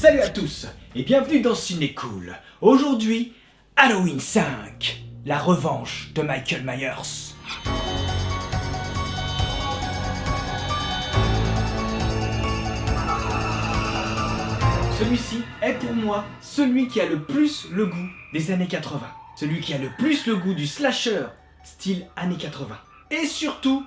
Salut à tous et bienvenue dans Ciné Cool. Aujourd'hui, Halloween 5, la revanche de Michael Myers. Celui-ci est pour moi celui qui a le plus le goût des années 80. Celui qui a le plus le goût du slasher style années 80. Et surtout,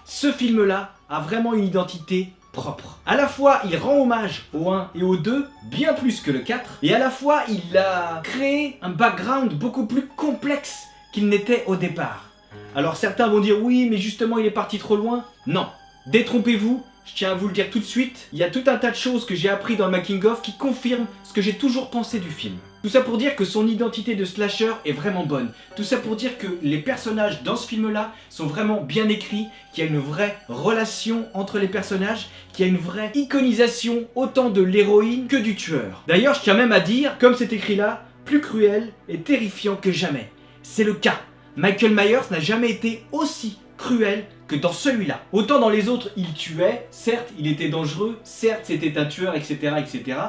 ce film-là a vraiment une identité propre. À la fois, il rend hommage au 1 et au 2, bien plus que le 4, et à la fois, il a créé un background beaucoup plus complexe qu'il n'était au départ. Alors certains vont dire oui, mais justement, il est parti trop loin. Non, détrompez-vous. Je tiens à vous le dire tout de suite, il y a tout un tas de choses que j'ai appris dans le making-of qui confirment ce que j'ai toujours pensé du film. Tout ça pour dire que son identité de slasher est vraiment bonne. Tout ça pour dire que les personnages dans ce film-là sont vraiment bien écrits, qu'il y a une vraie relation entre les personnages, qu'il y a une vraie iconisation autant de l'héroïne que du tueur. D'ailleurs, je tiens même à dire, comme c'est écrit là, plus cruel et terrifiant que jamais. C'est le cas. Michael Myers n'a jamais été aussi cruel que dans celui-là. Autant dans les autres, il tuait, certes, il était dangereux, certes, c'était un tueur, etc., etc.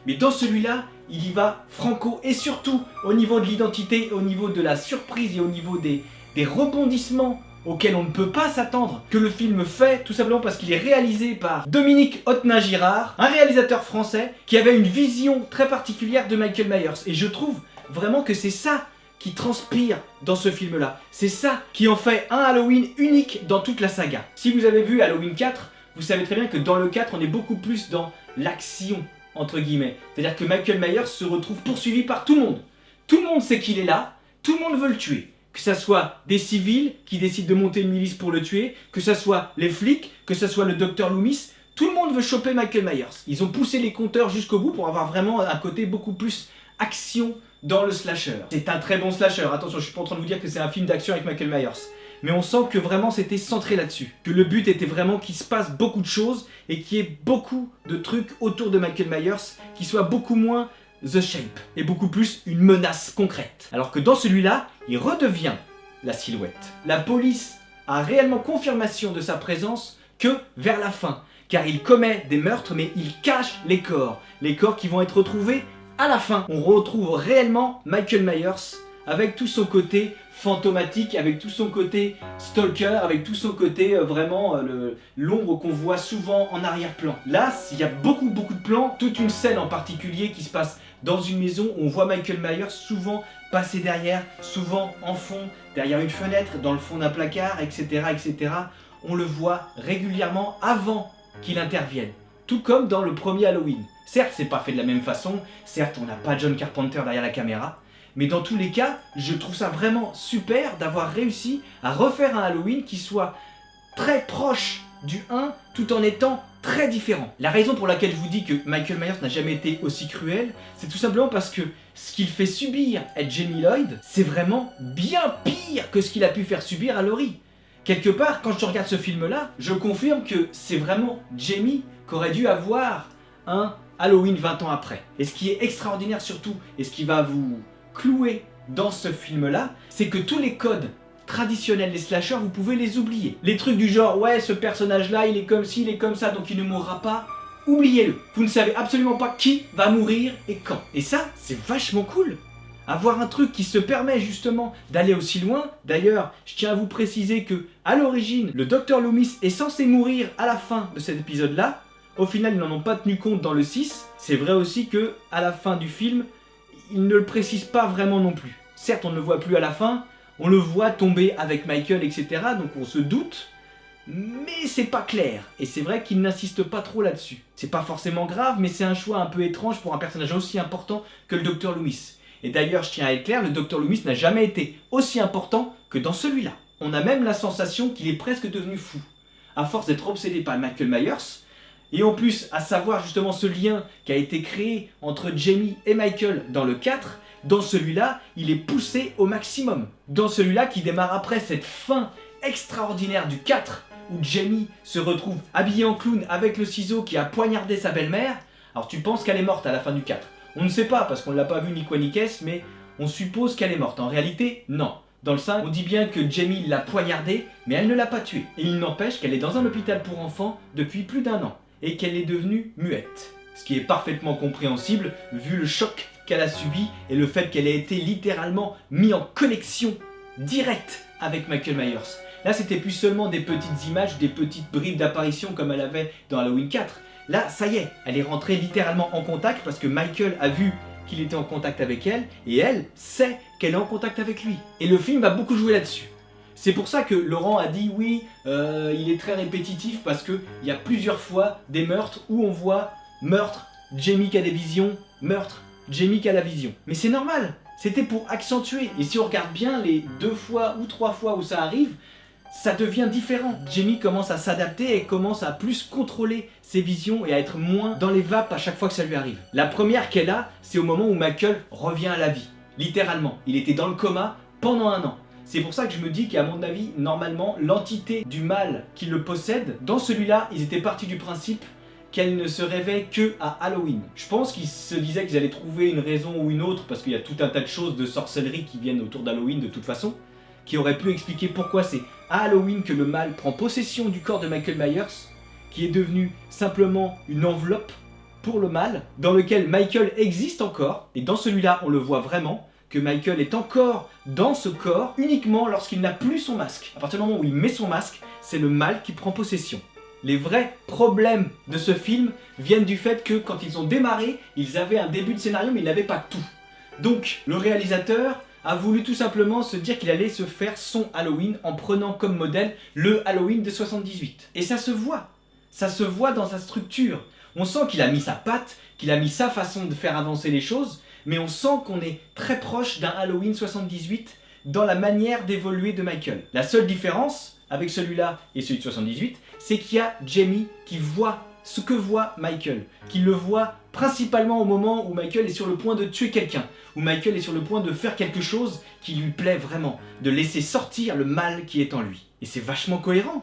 Mais dans celui-là, il y va franco, et surtout au niveau de l'identité, au niveau de la surprise et au niveau des rebondissements auxquels on ne peut pas s'attendre que le film fait, tout simplement parce qu'il est réalisé par Dominique Otna-Girard, un réalisateur français qui avait une vision très particulière de Michael Myers. Et je trouve vraiment que c'est ça qui transpire dans ce film-là. C'est ça qui en fait un Halloween unique dans toute la saga. Si vous avez vu Halloween 4, vous savez très bien que dans le 4, on est beaucoup plus dans l'action, entre guillemets. C'est-à-dire que Michael Myers se retrouve poursuivi par tout le monde. Tout le monde sait qu'il est là, tout le monde veut le tuer. Que ça soit des civils qui décident de monter une milice pour le tuer, que ça soit les flics, que ça soit le docteur Loomis, tout le monde veut choper Michael Myers. Ils ont poussé les compteurs jusqu'au bout pour avoir vraiment un côté beaucoup plus action dans le slasher. C'est un très bon slasher, attention, je suis pas en train de vous dire que c'est un film d'action avec Michael Myers. Mais on sent que vraiment c'était centré là-dessus. Que le but était vraiment qu'il se passe beaucoup de choses et qu'il y ait beaucoup de trucs autour de Michael Myers qui soient beaucoup moins The Shape et beaucoup plus une menace concrète. Alors que dans celui-là, il redevient la silhouette. La police a réellement confirmation de sa présence que vers la fin. Car il commet des meurtres mais il cache les corps. Les corps qui vont être retrouvés à la fin. On retrouve réellement Michael Myers avec tout son côté fantomatique, avec tout son côté stalker, avec tout son côté vraiment l'ombre qu'on voit souvent en arrière-plan. Là, il y a beaucoup de plans, toute une scène en particulier qui se passe dans une maison où on voit Michael Myers souvent passer derrière, souvent en fond, derrière une fenêtre, dans le fond d'un placard, etc., etc. On le voit régulièrement avant qu'il intervienne. Tout comme dans le premier Halloween. Certes, c'est pas fait de la même façon, certes, on n'a pas John Carpenter derrière la caméra, mais dans tous les cas, je trouve ça vraiment super d'avoir réussi à refaire un Halloween qui soit très proche du 1 tout en étant très différent. La raison pour laquelle je vous dis que Michael Myers n'a jamais été aussi cruel, c'est tout simplement parce que ce qu'il fait subir à Jamie Lloyd, c'est vraiment bien pire que ce qu'il a pu faire subir à Laurie. Quelque part, quand je regarde ce film-là, je confirme que c'est vraiment Jamie qu'aurait dû avoir un Halloween 20 ans après. Et ce qui est extraordinaire surtout, et ce qui va vous clouer dans ce film-là, c'est que tous les codes traditionnels des slashers, vous pouvez les oublier. Les trucs du genre, ouais, ce personnage-là, il est comme ci, il est comme ça, donc il ne mourra pas, oubliez-le. Vous ne savez absolument pas qui va mourir et quand. Et ça, c'est vachement cool. Avoir un truc qui se permet justement d'aller aussi loin. D'ailleurs, je tiens à vous préciser que, à l'origine, le Dr Loomis est censé mourir à la fin de cet épisode-là. Au final, ils n'en ont pas tenu compte dans le 6. C'est vrai aussi que, à la fin du film, ils ne le précisent pas vraiment non plus. Certes, on ne le voit plus à la fin, on le voit tomber avec Michael, etc. Donc on se doute, mais c'est pas clair. Et c'est vrai qu'ils n'insistent pas trop là-dessus. C'est pas forcément grave, mais c'est un choix un peu étrange pour un personnage aussi important que le Dr Loomis. Et d'ailleurs, je tiens à être clair, le Dr Loomis n'a jamais été aussi important que dans celui-là. On a même la sensation qu'il est presque devenu fou. À force d'être obsédé par Michael Myers, et en plus, à savoir justement ce lien qui a été créé entre Jamie et Michael dans le 4, dans celui-là, il est poussé au maximum. Dans celui-là, qui démarre après cette fin extraordinaire du 4, où Jamie se retrouve habillé en clown avec le ciseau qui a poignardé sa belle-mère. Alors tu penses qu'elle est morte à la fin du 4. On ne sait pas, parce qu'on ne l'a pas vu ni quoi ni qu'est-ce, mais on suppose qu'elle est morte. En réalité, non. Dans le 5, on dit bien que Jamie l'a poignardée, mais elle ne l'a pas tuée. Et il n'empêche qu'elle est dans un hôpital pour enfants depuis plus d'1 an. Et qu'elle est devenue muette. Ce qui est parfaitement compréhensible vu le choc qu'elle a subi et le fait qu'elle ait été littéralement mise en connexion directe avec Michael Myers. Là, c'était plus seulement des petites images, des petites bribes d'apparition comme elle avait dans Halloween 4. Là, ça y est, elle est rentrée littéralement en contact parce que Michael a vu qu'il était en contact avec elle et elle sait qu'elle est en contact avec lui. Et le film va beaucoup jouer là-dessus. C'est pour ça que Laurent a dit oui, il est très répétitif parce qu'il y a plusieurs fois des meurtres où on voit meurtre, Jamie qui a des visions, meurtre, Jamie qui a la vision. Mais c'est normal, c'était pour accentuer. Et si on regarde bien les 2 fois ou 3 fois où ça arrive, ça devient différent. Jamie commence à s'adapter et commence à plus contrôler ses visions et à être moins dans les vapes à chaque fois que ça lui arrive. La première qu'elle a, c'est au moment où Michael revient à la vie. Littéralement, il était dans le coma pendant 1 an. C'est pour ça que je me dis qu'à mon avis, normalement, l'entité du mal qui le possède, dans celui-là, ils étaient partis du principe qu'elle ne se réveille que à Halloween. Je pense qu'ils se disaient qu'ils allaient trouver une raison ou une autre, parce qu'il y a tout un tas de choses de sorcellerie qui viennent autour d'Halloween de toute façon, qui auraient pu expliquer pourquoi c'est à Halloween que le mal prend possession du corps de Michael Myers, qui est devenu simplement une enveloppe pour le mal, dans lequel Michael existe encore, et dans celui-là, on le voit vraiment, que Michael est encore dans ce corps uniquement lorsqu'il n'a plus son masque. À partir du moment où il met son masque, c'est le mal qui prend possession. Les vrais problèmes de ce film viennent du fait que quand ils ont démarré, ils avaient un début de scénario mais ils n'avaient pas tout. Donc le réalisateur a voulu tout simplement se dire qu'il allait se faire son Halloween en prenant comme modèle le Halloween de 78. Et ça se voit dans sa structure. On sent qu'il a mis sa patte, qu'il a mis sa façon de faire avancer les choses, mais on sent qu'on est très proche d'un Halloween 78 dans la manière d'évoluer de Michael. La seule différence avec celui-là et celui de 78, c'est qu'il y a Jamie qui voit ce que voit Michael, qui le voit principalement au moment où Michael est sur le point de tuer quelqu'un, où Michael est sur le point de faire quelque chose qui lui plaît vraiment, de laisser sortir le mal qui est en lui. Et c'est vachement cohérent,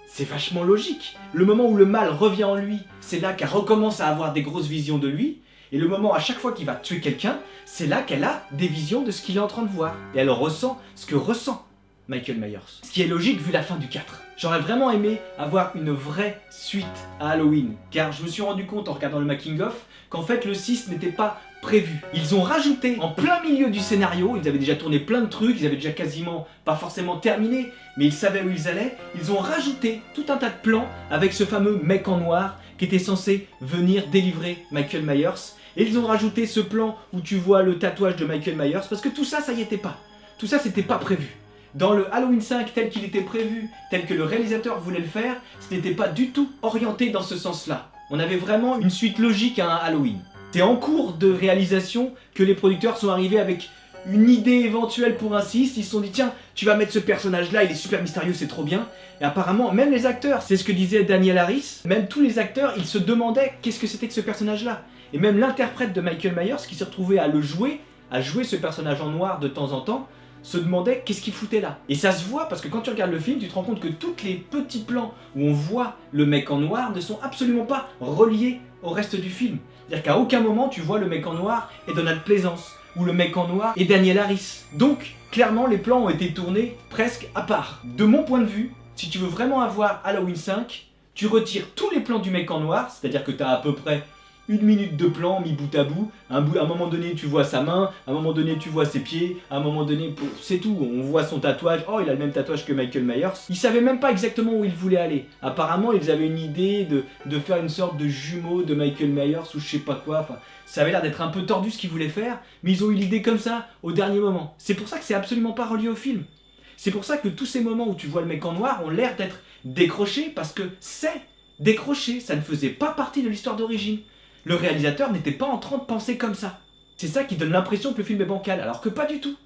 c'est vachement logique. Le moment où le mal revient en lui, c'est là qu'elle recommence à avoir des grosses visions de lui, et le moment à chaque fois qu'il va tuer quelqu'un, c'est là qu'elle a des visions de ce qu'il est en train de voir, et elle ressent ce que ressent Michael Myers. Ce qui est logique vu la fin du 4. J'aurais vraiment aimé avoir une vraie suite à Halloween, car je me suis rendu compte en regardant le making-of qu'en fait le 6 n'était pas prévu. Ils ont rajouté en plein milieu du scénario, ils avaient déjà tourné plein de trucs, ils avaient déjà quasiment, pas forcément terminé, mais ils savaient où ils allaient, ils ont rajouté tout un tas de plans avec ce fameux mec en noir qui était censé venir délivrer Michael Myers, et ils ont rajouté ce plan où tu vois le tatouage de Michael Myers, parce que tout ça, ça y était pas. Tout ça, c'était pas prévu. Dans le Halloween 5 tel qu'il était prévu, tel que le réalisateur voulait le faire, ce n'était pas du tout orienté dans ce sens-là. On avait vraiment une suite logique à un Halloween. C'est en cours de réalisation que les producteurs sont arrivés avec une idée éventuelle pour un 6, ils se sont dit tiens, tu vas mettre ce personnage-là, il est super mystérieux, c'est trop bien. Et apparemment, même les acteurs, c'est ce que disait Daniel Harris, même tous les acteurs, ils se demandaient qu'est-ce que c'était que ce personnage-là. Et même l'interprète de Michael Myers, qui s'est retrouvé à le jouer, à jouer ce personnage en noir de temps en temps, se demandait qu'est-ce qu'il foutait là. Et ça se voit parce que quand tu regardes le film, tu te rends compte que tous les petits plans où on voit le mec en noir ne sont absolument pas reliés au reste du film. C'est-à-dire qu'à aucun moment tu vois le mec en noir et Donald Pleasance, ou le mec en noir et Daniel Harris. Donc, clairement, les plans ont été tournés presque à part. De mon point de vue, si tu veux vraiment avoir Halloween 5, tu retires tous les plans du mec en noir, c'est-à-dire que tu as à peu près 1 minute de plan mis bout à bout. À un moment donné, tu vois sa main, à un moment donné, tu vois ses pieds, à un moment donné, c'est tout. On voit son tatouage. Oh, il a le même tatouage que Michael Myers. Ils savaient même pas exactement où ils voulaient aller. Apparemment, ils avaient une idée de faire une sorte de jumeau de Michael Myers ou je sais pas quoi. Enfin, ça avait l'air d'être un peu tordu ce qu'ils voulaient faire, mais ils ont eu l'idée comme ça au dernier moment. C'est pour ça que c'est absolument pas relié au film. C'est pour ça que tous ces moments où tu vois le mec en noir ont l'air d'être décrochés parce que c'est décroché. Ça ne faisait pas partie de l'histoire d'origine. Le réalisateur n'était pas en train de penser comme ça. C'est ça qui donne l'impression que le film est bancal, alors que pas du tout.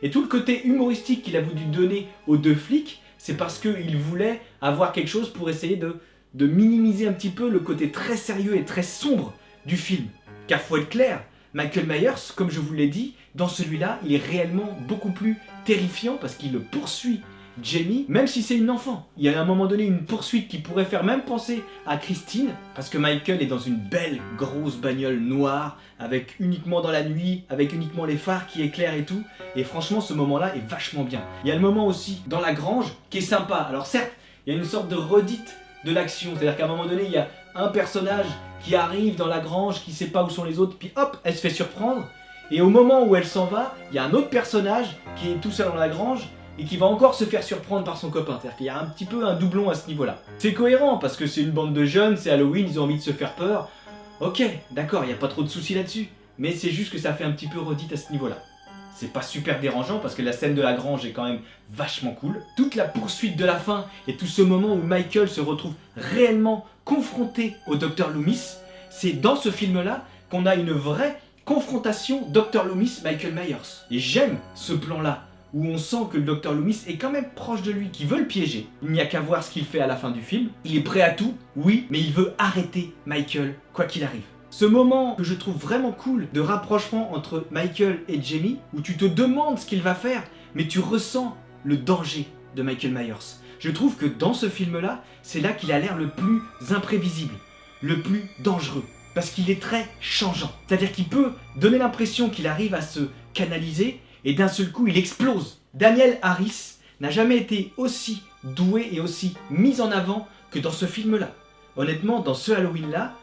Et tout le côté humoristique qu'il a voulu donner aux 2 flics, c'est parce qu'il voulait avoir quelque chose pour essayer de minimiser un petit peu le côté très sérieux et très sombre du film. Car faut être clair, Michael Myers, comme je vous l'ai dit, dans celui-là, il est réellement beaucoup plus terrifiant parce qu'il le poursuit Jamie, même si c'est une enfant. Il y a à un moment donné une poursuite qui pourrait faire même penser à Christine, parce que Michael est dans une belle grosse bagnole noire, avec uniquement dans la nuit, avec uniquement les phares qui éclairent et tout, et franchement ce moment-là est vachement bien. Il y a le moment aussi dans la grange qui est sympa. Alors certes, il y a une sorte de redite de l'action, c'est-à-dire qu'à un moment donné, il y a un personnage qui arrive dans la grange, qui sait pas où sont les autres, puis hop, elle se fait surprendre. Et au moment où elle s'en va, il y a un autre personnage qui est tout seul dans la grange et qui va encore se faire surprendre par son copain. C'est-à-dire qu'il y a un petit peu un doublon à ce niveau-là. C'est cohérent parce que c'est une bande de jeunes, c'est Halloween, ils ont envie de se faire peur. Ok, d'accord, il n'y a pas trop de soucis là-dessus. Mais c'est juste que ça fait un petit peu redite à ce niveau-là. C'est pas super dérangeant parce que la scène de la grange est quand même vachement cool. Toute la poursuite de la fin et tout ce moment où Michael se retrouve réellement confronté au Dr Loomis, c'est dans ce film-là qu'on a une vraie confrontation Dr Loomis Michael Myers. Et j'aime ce plan-là où on sent que le Dr Loomis est quand même proche de lui, qui veut le piéger. Il n'y a qu'à voir ce qu'il fait à la fin du film. Il est prêt à tout, oui, mais il veut arrêter Michael quoi qu'il arrive. Ce moment que je trouve vraiment cool de rapprochement entre Michael et Jamie, où tu te demandes ce qu'il va faire, mais tu ressens le danger de Michael Myers. Je trouve que dans ce film-là, c'est là qu'il a l'air le plus imprévisible, le plus dangereux, parce qu'il est très changeant. C'est-à-dire qu'il peut donner l'impression qu'il arrive à se canaliser, et d'un seul coup, il explose. Danielle Harris n'a jamais été aussi douée et aussi mise en avant que dans ce film-là. Honnêtement, dans ce Halloween-là,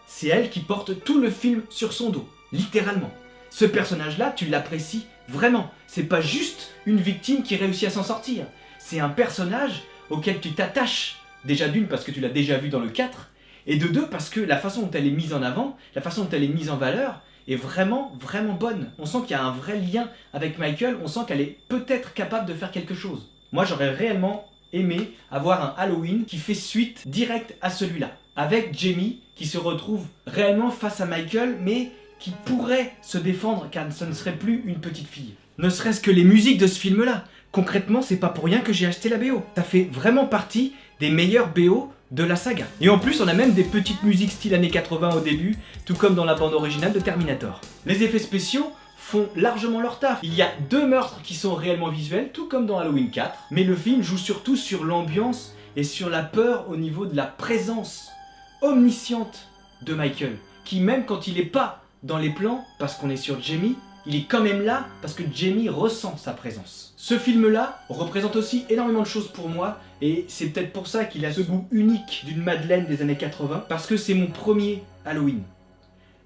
c'est elle qui porte tout le film sur son dos, littéralement. Ce personnage-là, tu l'apprécies vraiment. C'est pas juste une victime qui réussit à s'en sortir. C'est un personnage auquel tu t'attaches, déjà d'une parce que tu l'as déjà vu dans le 4, et de deux parce que la façon dont elle est mise en avant, la façon dont elle est mise en valeur, est vraiment, vraiment bonne. On sent qu'il y a un vrai lien avec Michael, on sent qu'elle est peut-être capable de faire quelque chose. Moi, j'aurais réellement aimé avoir un Halloween qui fait suite directe à celui-là, avec Jamie qui se retrouve réellement face à Michael, mais qui pourrait se défendre car ce ne serait plus une petite fille. Ne serait-ce que les musiques de ce film-là. Concrètement, c'est pas pour rien que j'ai acheté la BO. Ça fait vraiment partie des meilleurs BO de la saga. Et en plus, on a même des petites musiques style années 80 au début, tout comme dans la bande originale de Terminator. Les effets spéciaux font largement leur taf. Il y a 2 meurtres qui sont réellement visuels, tout comme dans Halloween 4, mais le film joue surtout sur l'ambiance et sur la peur au niveau de la présence omnisciente de Michael, qui même quand il n'est pas dans les plans, parce qu'on est sur Jamie, il est quand même là parce que Jamie ressent sa présence. Ce film-là représente aussi énormément de choses pour moi, et c'est peut-être pour ça qu'il a ce goût unique d'une Madeleine des années 80, parce que c'est mon premier Halloween.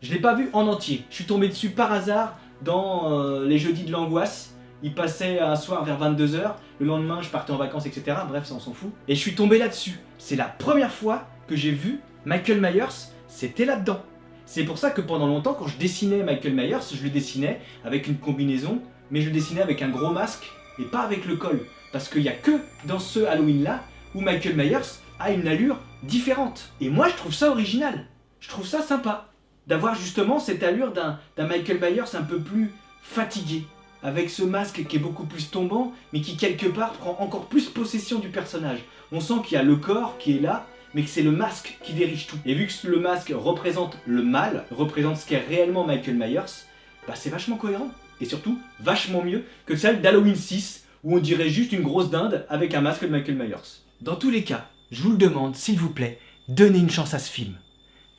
Je ne l'ai pas vu en entier, je suis tombé dessus par hasard dans les jeudis de l'angoisse. Il passait un soir vers 22 h, le lendemain je partais en vacances, etc. Bref, ça on s'en fout. Et je suis tombé là-dessus. C'est la première fois que j'ai vu Michael Myers, c'était là-dedans. C'est pour ça que pendant longtemps, quand je dessinais Michael Myers, je le dessinais avec une combinaison, mais je le dessinais avec un gros masque et pas avec le col. Parce qu'il n'y a que dans ce Halloween-là où Michael Myers a une allure différente. Et moi, je trouve ça original. Je trouve ça sympa d'avoir justement cette allure d'un Michael Myers un peu plus fatigué, avec ce masque qui est beaucoup plus tombant, mais qui quelque part prend encore plus possession du personnage. On sent qu'il y a le corps qui est là, mais que c'est le masque qui dirige tout. Et vu que le masque représente le mal, représente ce qu'est réellement Michael Myers, bah c'est vachement cohérent. Et surtout, vachement mieux que celle d'Halloween 6, où on dirait juste une grosse dinde avec un masque de Michael Myers. Dans tous les cas, je vous le demande, s'il vous plaît, donnez une chance à ce film.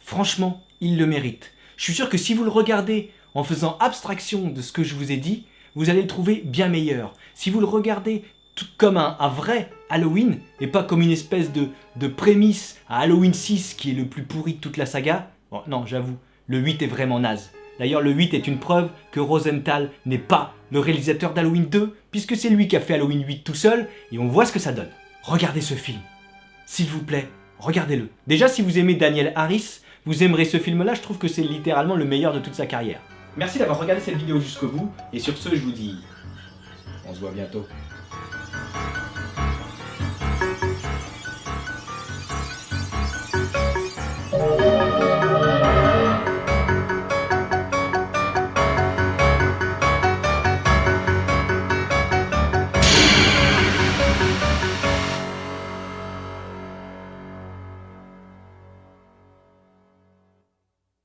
Franchement, il le mérite. Je suis sûr que si vous le regardez en faisant abstraction de ce que je vous ai dit, vous allez le trouver bien meilleur. Si vous le regardez tout comme un vrai Halloween, et pas comme une espèce de prémisse à Halloween 6 qui est le plus pourri de toute la saga, bon, non, j'avoue, le 8 est vraiment naze. D'ailleurs, le 8 est une preuve que Rosenthal n'est pas le réalisateur d'Halloween 2, puisque c'est lui qui a fait Halloween 8 tout seul, et on voit ce que ça donne. Regardez ce film. S'il vous plaît, regardez-le. Déjà, si vous aimez Danielle Harris, vous aimerez ce film-là, je trouve que c'est littéralement le meilleur de toute sa carrière. Merci d'avoir regardé cette vidéo jusqu'au bout, et sur ce, je vous dis... on se voit bientôt.